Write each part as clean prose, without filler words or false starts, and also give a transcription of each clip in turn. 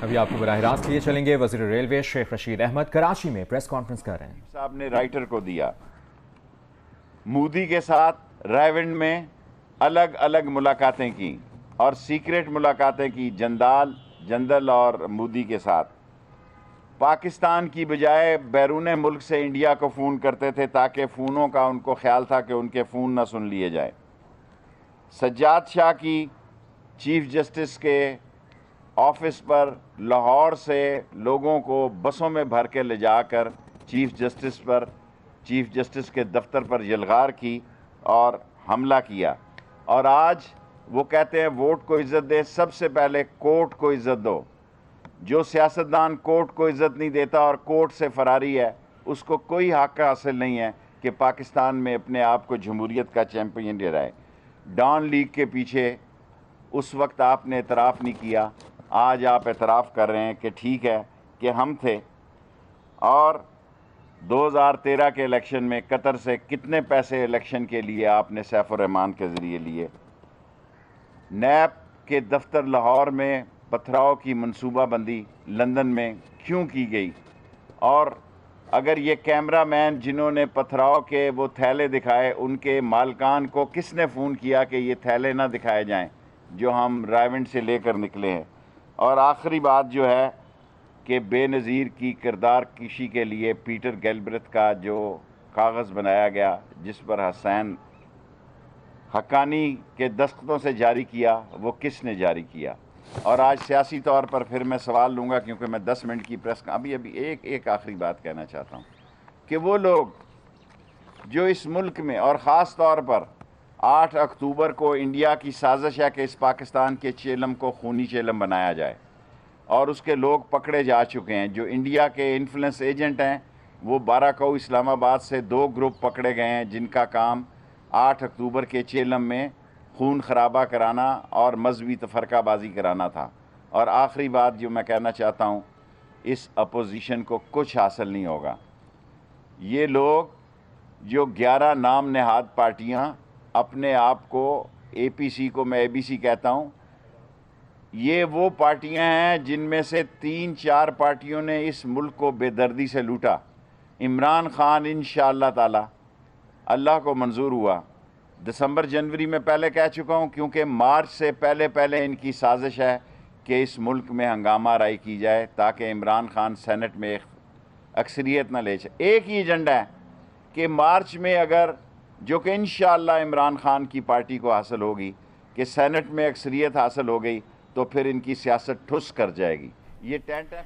ابھی آپ کو براہ راست لیے چلیں گے. وزیر ریلوے شیخ رشید احمد کراچی میں پریس کانفرنس کر رہے ہیں. صاحب نے رائٹر کو دیا. مودی کے ساتھ رائیونڈ میں الگ الگ ملاقاتیں کی اور سیکریٹ ملاقاتیں کی جندل اور مودی کے ساتھ. پاکستان کی بجائے بیرون ملک سے انڈیا کو فون کرتے تھے تاکہ فونوں کا ان کو خیال تھا کہ ان کے فون نہ سن لیے جائیں. سجاد شاہ کی چیف جسٹس کے آفس پر لاہور سے لوگوں کو بسوں میں بھر کے لے جا کر چیف جسٹس کے دفتر پر یلغار کی اور حملہ کیا. اور آج وہ کہتے ہیں ووٹ کو عزت دے، سب سے پہلے کورٹ کو عزت دو. جو سیاستدان کورٹ کو عزت نہیں دیتا اور کورٹ سے فراری ہے، اس کو کوئی حق حاصل نہیں ہے کہ پاکستان میں اپنے آپ کو جمہوریت کا چیمپئن ٹھہرائے. ڈان لیگ کے پیچھے اس وقت آپ نے اعتراف نہیں کیا، آج آپ اعتراف کر رہے ہیں کہ ٹھیک ہے کہ ہم تھے. اور 2013 کے الیکشن میں قطر سے کتنے پیسے الیکشن کے لیے آپ نے سیف الرحمان کے ذریعے لیے. نیب کے دفتر لاہور میں پتھراؤ کی منصوبہ بندی لندن میں کیوں کی گئی؟ اور اگر یہ کیمرہ مین جنہوں نے پتھراؤ کے وہ تھیلے دکھائے، ان کے مالکان کو کس نے فون کیا کہ یہ تھیلے نہ دکھائے جائیں جو ہم رائیونڈ سے لے کر نکلے ہیں؟ اور آخری بات جو ہے کہ بے نظیر کی کردار کشی کے لیے پیٹر گیلبرتھ کا جو کاغذ بنایا گیا جس پر حسین حقانی کے دستخطوں سے جاری کیا، وہ کس نے جاری کیا؟ اور آج سیاسی طور پر پھر میں سوال لوں گا کیونکہ میں 10 منٹ کی پریس ابھی ایک آخری بات کہنا چاہتا ہوں کہ وہ لوگ جو اس ملک میں اور خاص طور پر 8 اکتوبر کو انڈیا کی سازش ہے کہ اس پاکستان کے چیلم کو خونی چیلم بنایا جائے اور اس کے لوگ پکڑے جا چکے ہیں، جو انڈیا کے انفلوئنس ایجنٹ ہیں، وہ 12 کو اسلام آباد سے 2 گروپ پکڑے گئے ہیں جن کا کام 8 اکتوبر کے چیلم میں خون خرابہ کرانا اور مذہبی تفرقہ بازی کرانا تھا. اور آخری بات جو میں کہنا چاہتا ہوں، اس اپوزیشن کو کچھ حاصل نہیں ہوگا. یہ لوگ جو 11 نام نہاد پارٹیاں اپنے آپ کو اے پی سی کو میں اے بی سی کہتا ہوں، یہ وہ پارٹیاں ہیں جن میں سے 3-4 پارٹیوں نے اس ملک کو بے دردی سے لوٹا. عمران خان انشاءاللہ تعالی اللہ کو منظور ہوا، دسمبر جنوری میں پہلے کہہ چکا ہوں، کیونکہ مارچ سے پہلے ان کی سازش ہے کہ اس ملک میں ہنگامہ آرائی کی جائے تاکہ عمران خان سینٹ میں اکثریت نہ لے جائے. ایک ہی ایجنڈا ہے کہ مارچ میں اگر جو کہ انشاءاللہ عمران خان کی پارٹی کو حاصل ہوگی کہ سینٹ میں اکثریت حاصل ہو گئی تو پھر ان کی سیاست ٹھس کر جائے گی. یہ ٹینٹ ہے.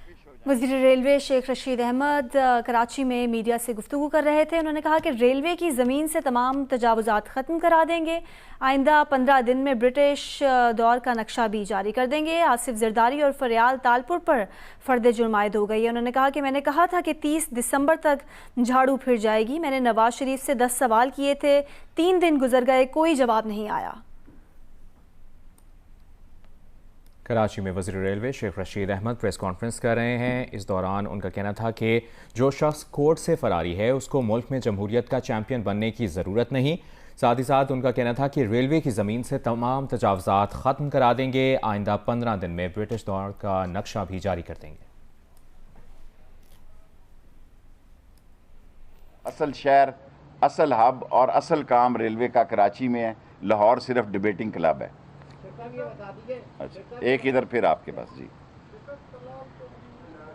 وزیر ریلوے شیخ رشید احمد کراچی میں میڈیا سے گفتگو کر رہے تھے. انہوں نے کہا کہ ریلوے کی زمین سے تمام تجاوزات ختم کرا دیں گے. آئندہ 15 دن میں برٹش دور کا نقشہ بھی جاری کر دیں گے. آصف زرداری اور فریال تالپور پر فرد جرم عائد ہو گئی. انہوں نے کہا کہ میں نے کہا تھا کہ 30 دسمبر تک جھاڑو پھر جائے گی. میں نے نواز شریف سے 10 سوال کیے تھے، 3 دن گزر گئے، کوئی جواب نہیں آیا. کراچی میں وزیر railway Sheikh Rashid Ahmad press conference کر رہے ہیں. اس دوران ان کا کہنا تھا کہ جو شخص کورٹ سے فراری ہے اس کو ملک میں جمہوریت کا چیمپئن بننے کی ضرورت نہیں. ساتھ ہی ساتھ ان کا کہنا تھا کہ ریلوے کی زمین سے تمام تجاوزات ختم کرا دیں گے. آئندہ 15 دن میں برٹش دور کا نقشہ بھی جاری کر دیں گے. اصل شہر، اصل ہب اور اصل کام ریلوے کا کراچی میں ہے. لاہور صرف ڈیبیٹنگ کلب ہے. ایک ادھر پھر آپ کے پاس. جی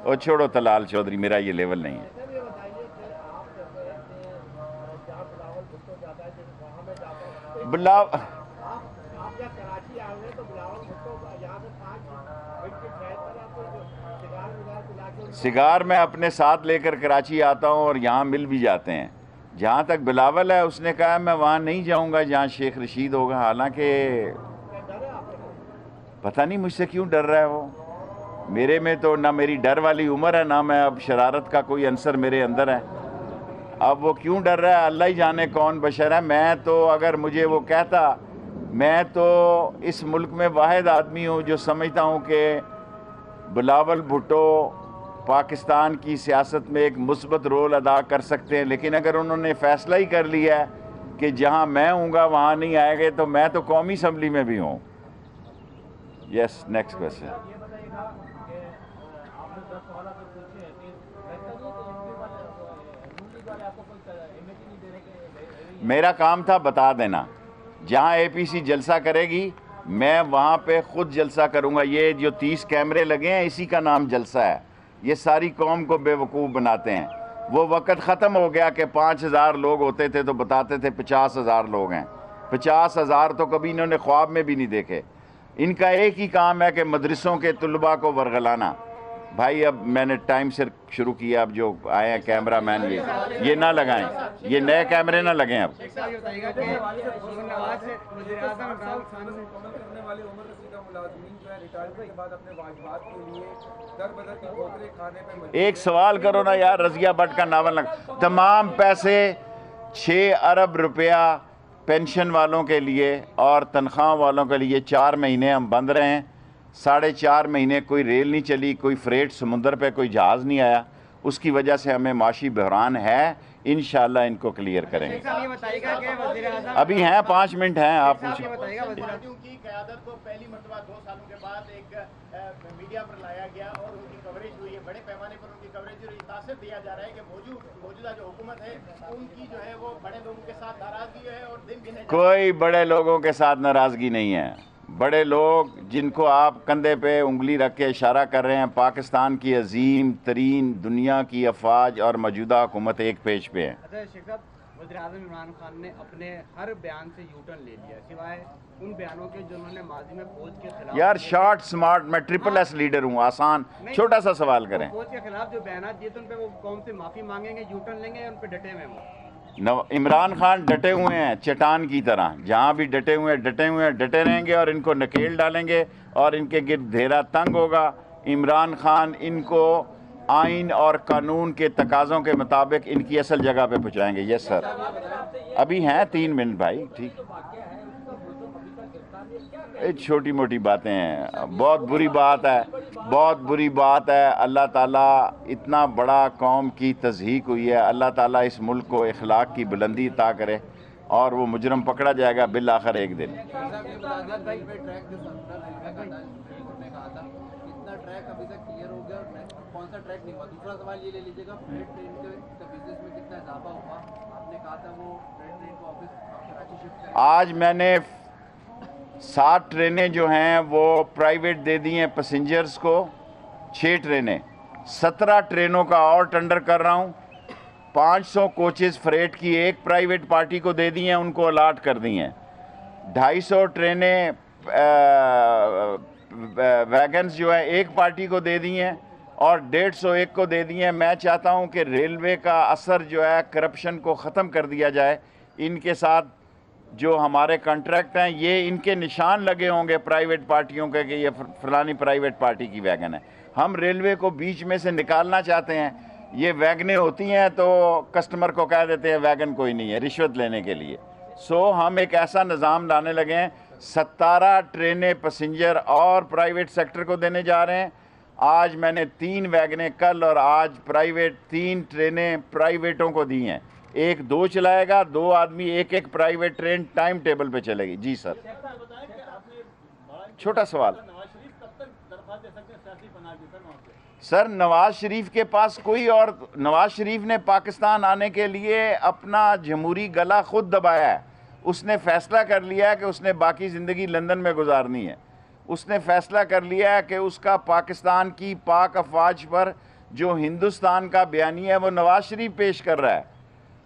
او چھوڑو طلال چودھری، میرا یہ لیول نہیں ہے. سگار میں اپنے ساتھ لے کر کراچی آتا ہوں اور یہاں مل بھی جاتے ہیں. جہاں تک بلاول ہے اس نے کہا میں وہاں نہیں جاؤں گا جہاں شیخ رشید ہوگا. حالانکہ پتہ نہیں مجھ سے کیوں ڈر رہا ہے وہ. میرے میں تو نہ میری ڈر والی عمر ہے، نہ میں اب شرارت کا کوئی عنصر میرے اندر ہے. اب وہ کیوں ڈر رہا ہے اللہ ہی جانے کون بشر ہے. میں تو اگر مجھے وہ کہتا، میں تو اس ملک میں واحد آدمی ہوں جو سمجھتا ہوں کہ بلاول بھٹو پاکستان کی سیاست میں ایک مثبت رول ادا کر سکتے ہیں. لیکن اگر انہوں نے فیصلہ ہی کر لیا ہے کہ جہاں میں ہوں گا وہاں نہیں آئے گے تو میں تو قومی اسمبلی میں بھی ہوں. یس نیکسٹ کویسچن. میرا کام تھا بتا دینا، جہاں APC جلسہ کرے گی میں وہاں پہ خود جلسہ کروں گا. یہ جو 30 کیمرے لگے ہیں اسی کا نام جلسہ ہے. یہ ساری قوم کو بے وقوف بناتے ہیں. وہ وقت ختم ہو گیا کہ 5000 لوگ ہوتے تھے تو بتاتے تھے 50,000 لوگ ہیں. 50,000 تو کبھی انہوں نے خواب میں بھی نہیں دیکھے. ان کا ایک ہی کام ہے کہ مدرسوں کے طلباء کو ورغلانا. بھائی اب میں نے ٹائم سے شروع کیا، اب جو آئے ہیں کیمرہ مین یہ نہ لگائیں، یہ نئے کیمرے نہ لگیں. اب ایک سوال کرو نا یار، رضیہ بٹ کا ناول تمام پیسے 6 ارب روپیہ پینشن والوں کے لیے اور تنخواہ والوں کے لیے 4 مہینے ہم بند رہے ہیں. 4.5 مہینے کوئی ریل نہیں چلی، کوئی فریٹ سمندر پہ کوئی جہاز نہیں آیا. اس کی وجہ سے ہمیں معاشی بحران ہے. انشاءاللہ ان کو کلیئر کریں گے. ابھی ہیں 5 منٹ ہیں، آپ پوچھیں. کی قیادت کو پہلی مرتبہ 2 سالوں کے بعد ایک میڈیا پر لایا گیا اور ان کی کوریج ہوئی ہے، بڑے پیمانے پر ان کی کوریج ہوئی. تاثر دیا جا رہا ہے کہ موجودہ جو حکومت ہے ان کی جو ہے وہ بڑے لوگوں کے ساتھ ناراضگی ہے اور دن گنے. کوئی بڑے لوگوں کے ساتھ ناراضگی نہیں ہے. بڑے لوگ جن کو آپ کندھے پہ انگلی رکھ کے اشارہ کر رہے ہیں، پاکستان کی عظیم ترین دنیا کی افواج اور موجودہ حکومت ایک پیج پہ ہیں. شیخ صاحب، وزیر اعظم عمران خان نے اپنے ہر بیان سے یو ٹرن لے لیا سوائے ان بیانوں کے جو انہوں نے ماضی میں فوج کے خلاف. یار شارٹ سمارٹ، میں ٹرپل ایس لیڈر ہوں. آسان چھوٹا سا سوال کریں. فوج کے خلاف جو بیانات دیے تو ان پہ وہ قوم سے معافی مانگیں گے، یو ٹرن لیں گے، ان پہ ڈٹے ہوئے ہیں. عمران خان ڈٹے ہوئے ہیں چٹان کی طرح. جہاں بھی ڈٹے ہوئے ڈٹے رہیں گے اور ان کو نکیل ڈالیں گے اور ان کے گرد دھیرا تنگ ہوگا. عمران خان ان کو آئین اور قانون کے تقاضوں کے مطابق ان کی اصل جگہ پہ پہنچائیں گے. یس سر. ابھی ہیں 3 منٹ بھائی. ٹھیک، چھوٹی موٹی باتیں ہیں. بہت بری بات ہے، بہت بری بات ہے. اللہ تعالیٰ اتنا بڑا قوم کی تضحیق ہوئی ہے. اللہ تعالیٰ اس ملک کو اخلاق کی بلندی عطا کرے اور وہ مجرم پکڑا جائے گا بالآخر ایک دن. آج میں نے 7 ٹرینیں جو ہیں وہ پرائیویٹ دے دی ہیں پیسنجرز کو. 6 ٹرینیں، 17 ٹرینوں کا اور ٹینڈر کر رہا ہوں. 500 کوچز فریٹ کی ایک پرائیویٹ پارٹی کو دے دی ہیں، ان کو الاٹ کر دی ہیں. 250 ٹرینیں ویگنز جو ہیں ایک پارٹی کو دے دی ہیں اور 150 ایک کو دے دی ہیں. میں چاہتا ہوں کہ ریلوے کا اثر جو ہے کرپشن کو ختم کر دیا جائے. ان کے ساتھ جو ہمارے کنٹریکٹ ہیں یہ ان کے نشان لگے ہوں گے پرائیویٹ پارٹیوں کے کہ یہ فلانی پرائیویٹ پارٹی کی ویگن ہے. ہم ریلوے کو بیچ میں سے نکالنا چاہتے ہیں. یہ ویگنیں ہوتی ہیں تو کسٹمر کو کہہ دیتے ہیں ویگن کوئی نہیں ہے، رشوت لینے کے لیے. ہم ایک ایسا نظام لانے لگے ہیں. 17 ٹرینیں پیسنجر اور پرائیویٹ سیکٹر کو دینے جا رہے ہیں. آج میں نے 3 ویگنیں کل اور آج پرائیویٹ 3 ٹرینیں پرائیویٹوں کو دی ہیں. 1 2 چلائے گا، 2 آدمی ایک پرائیویٹ ٹرین ٹائم ٹیبل پہ چلے گی. جی سر. چھوٹا سوال سر. نواز شریف کے پاس کوئی اور، نواز شریف نے پاکستان آنے کے لیے اپنا جمہوری گلا خود دبایا ہے. اس نے فیصلہ کر لیا ہے کہ اس نے باقی زندگی لندن میں گزارنی ہے. اس نے فیصلہ کر لیا ہے کہ اس کا پاکستان کی پاک افواج پر جو ہندوستان کا بیانیہ ہے وہ نواز شریف پیش کر رہا ہے.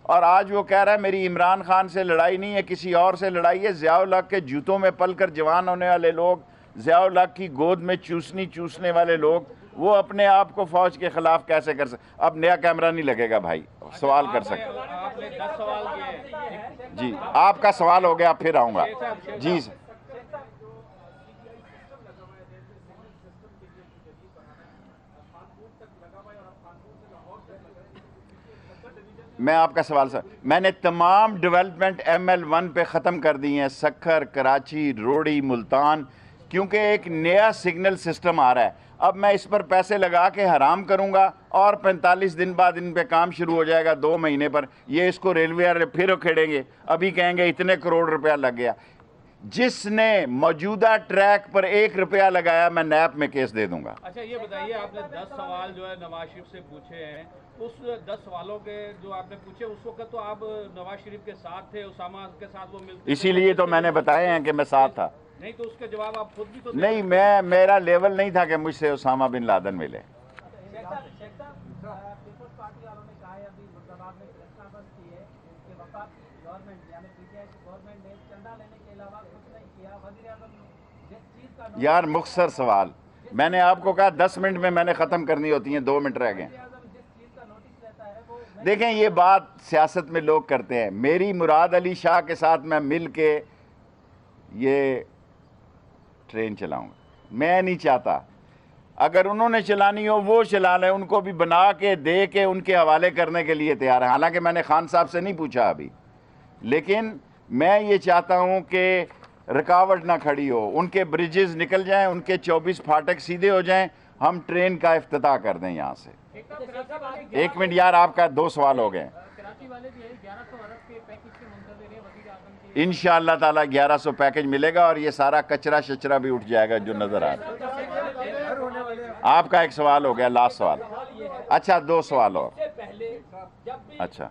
اور آج وہ کہہ رہا ہے میری عمران خان سے لڑائی نہیں ہے، کسی اور سے لڑائی ہے. ضیاء الحق کے جوتوں میں پل کر جوان ہونے والے لوگ، ضیاء الحق کی گود میں چوسنے والے لوگ، وہ اپنے آپ کو فوج کے خلاف کیسے کر سکتے؟ اب نیا کیمرہ نہیں لگے گا بھائی، سوال کر سکتے. جی آپ کا سوال ہو گیا، پھر آؤں گا. جی سر. میں آپ کا سوال سر، میں نے تمام ڈیولپمنٹ ML1 پہ ختم کر دی ہیں. سکھر، کراچی، روڑی، ملتان، کیونکہ ایک نیا سگنل سسٹم آ رہا ہے. اب میں اس پر پیسے لگا کے حرام کروں گا اور 45 دن بعد ان پہ کام شروع ہو جائے گا 2 مہینے پر. یہ اس کو ریلوے والے پھر اکھیڑیں گے. ابھی کہیں گے اتنے کروڑ روپیہ لگ گیا. جس نے موجودہ ٹریک پر 1 روپیہ لگایا میں نیب میں کیس دے دوں گا. اچھا یہ بتائیے, آپ نے 10 سوال جو ہے نواز شریف سے پوچھے ہیں, اس 10 سوالوں کے جو آپ نے پوچھے اس وقت تو آپ نواز شریف کے ساتھ تھے, اسامہ کے ساتھ وہ ملتے, اسی لیے تو میں نے بتائے ہیں کہ میں ساتھ تھا. نہیں تو اس کے جواب آپ خود بھی تو نہیں, میرا لیول نہیں تھا کہ مجھ سے اسامہ بن لادن ملے. یار مختصر سوال, میں نے آپ کو کہا 10 منٹ میں نے ختم کرنی ہوتی ہیں, 2 منٹ رہ گئے. دیکھیں یہ بات سیاست میں لوگ کرتے ہیں, میری مراد علی شاہ کے ساتھ میں مل کے یہ ٹرین چلاؤں گا, میں نہیں چاہتا. اگر انہوں نے چلانی ہو وہ چلا لیں, ان کو بھی بنا کے دے کے ان کے حوالے کرنے کے لیے تیار ہے. حالانکہ میں نے خان صاحب سے نہیں پوچھا ابھی, لیکن میں یہ چاہتا ہوں کہ رکاوٹ نہ کھڑی ہو, ان کے بریجز نکل جائیں, ان کے 24 پھاٹک سیدھے ہو جائیں, ہم ٹرین کا افتتاح کر دیں یہاں سے. 1 منٹ یار, آپ کا 2 سوال ہو گئے. انشاءاللہ تعالیٰ 1100 پیکج ملے گا اور یہ سارا کچرا شچرا بھی اٹھ جائے گا جو نظر آ رہا ہے. آپ کا 1 سوال ہو گیا, لاسٹ سوال. اچھا 2 سوال اور. اچھا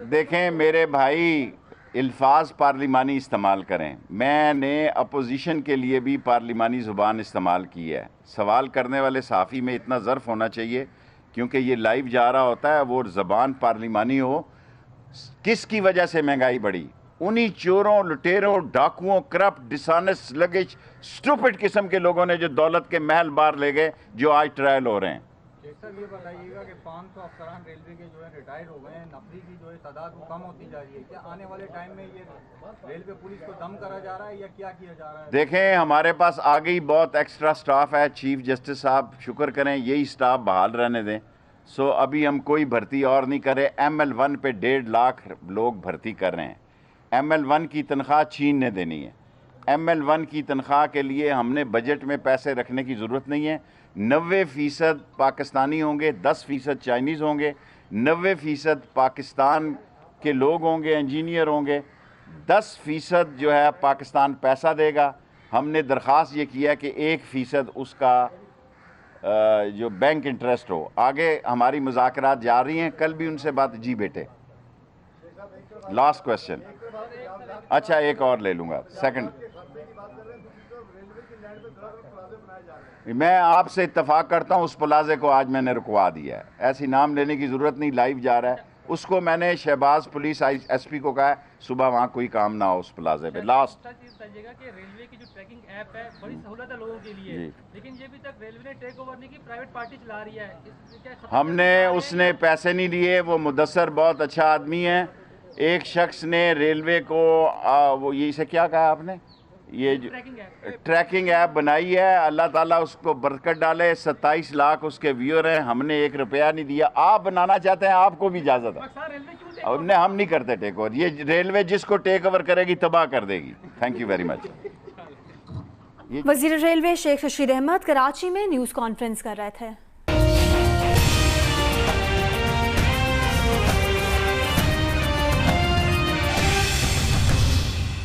دیکھیں میرے بھائی, الفاظ پارلیمانی استعمال کریں. میں نے اپوزیشن کے لیے بھی پارلیمانی زبان استعمال کی ہے. سوال کرنے والے صحافی میں اتنا ظرف ہونا چاہیے, کیونکہ یہ لائیو جا رہا ہوتا ہے, وہ زبان پارلیمانی ہو. کس کی وجہ سے مہنگائی بڑھی؟ انہی چوروں, لٹیروں, ڈاکوؤں, کرپٹ, ڈسانس, لگج, سٹوپڈ قسم کے لوگوں نے جو دولت کے محل بار لے گئے, جو آج ٹرائل ہو رہے ہیں. سر یہ بتائیے گا کہ 500 افسران ریلوے کے جو ہے ریٹائر ہو گئے ہیں, نفری کی جو ہے تعداد وہ کم ہوتی جا رہی ہے. کیا آنے والے ٹائم میں یہ ریلوے پولیس کو دم کرا جا رہا ہے یا کیا کیا جا رہا ہے؟ دیکھیں ہمارے پاس آگے ہی بہت ایکسٹرا سٹاف ہے. چیف جسٹس صاحب شکر کریں, یہی سٹاف بحال رہنے دیں. سو ابھی ہم کوئی بھرتی اور نہیں کر رہے. ML1 پہ 1.5 لاکھ لوگ بھرتی کر رہے ہیں. ML1 کی تنخواہ چین نے دینی ہے. ML1 کی تنخواہ کے لیے ہم نے بجٹ میں پیسے رکھنے کی ضرورت نہیں ہے. 90% پاکستانی ہوں گے, 10% چائنیز ہوں گے, 90% پاکستان کے لوگ ہوں گے, انجینئر ہوں گے, 10% جو ہے پاکستان پیسہ دے گا. ہم نے درخواست یہ کیا کہ 1% اس کا جو بینک انٹرسٹ ہو. آگے ہماری مذاکرات جاری ہیں, کل بھی ان سے بات. جی بیٹے, لاسٹ کویسچن. اچھا ایک اور لے لوں گا, سیکنڈ. میں آپ سے اتفاق کرتا ہوں, اس پلازے کو آج میں نے رکوا دیا ہے. ایسی نام لینے کی ضرورت نہیں, لائیو جا رہا ہے. اس کو میں نے شہباز پولیس SP کو کہا ہے صبح وہاں کوئی کام نہ ہو اس پلازے پہ. لاسٹ ریلوے کی جو ٹریکنگ ایپ ہے بڑی سہولت ہے لوگوں کے لیے, لیکن یہ بھی تک ریلوے نے ٹیک اوور نہیں کی, پرائیویٹ پارٹی چلا رہی ہے. ہم نے, اس نے پیسے نہیں لیے. وہ مدثر بہت اچھا آدمی ہے. ایک شخص نے ریلوے کو وہ یہ اسے کیا کہا آپ نے, یہ جو ٹریکنگ ایپ بنائی ہے, اللہ تعالیٰ اس کو برکت ڈالے. 27 لاکھ اس کے ویور ہیں. ہم نے 1 روپیہ نہیں دیا. آپ بنانا چاہتے ہیں, آپ کو بھی اجازت ہے. ہم نہیں کرتے ٹیک اوور. یہ ریلوے جس کو ٹیک اوور کرے گی تباہ کر دے گی. Thank you very much. وزیر ریلوے شیخ رشید احمد کراچی میں نیوز کانفرنس کر رہے تھے.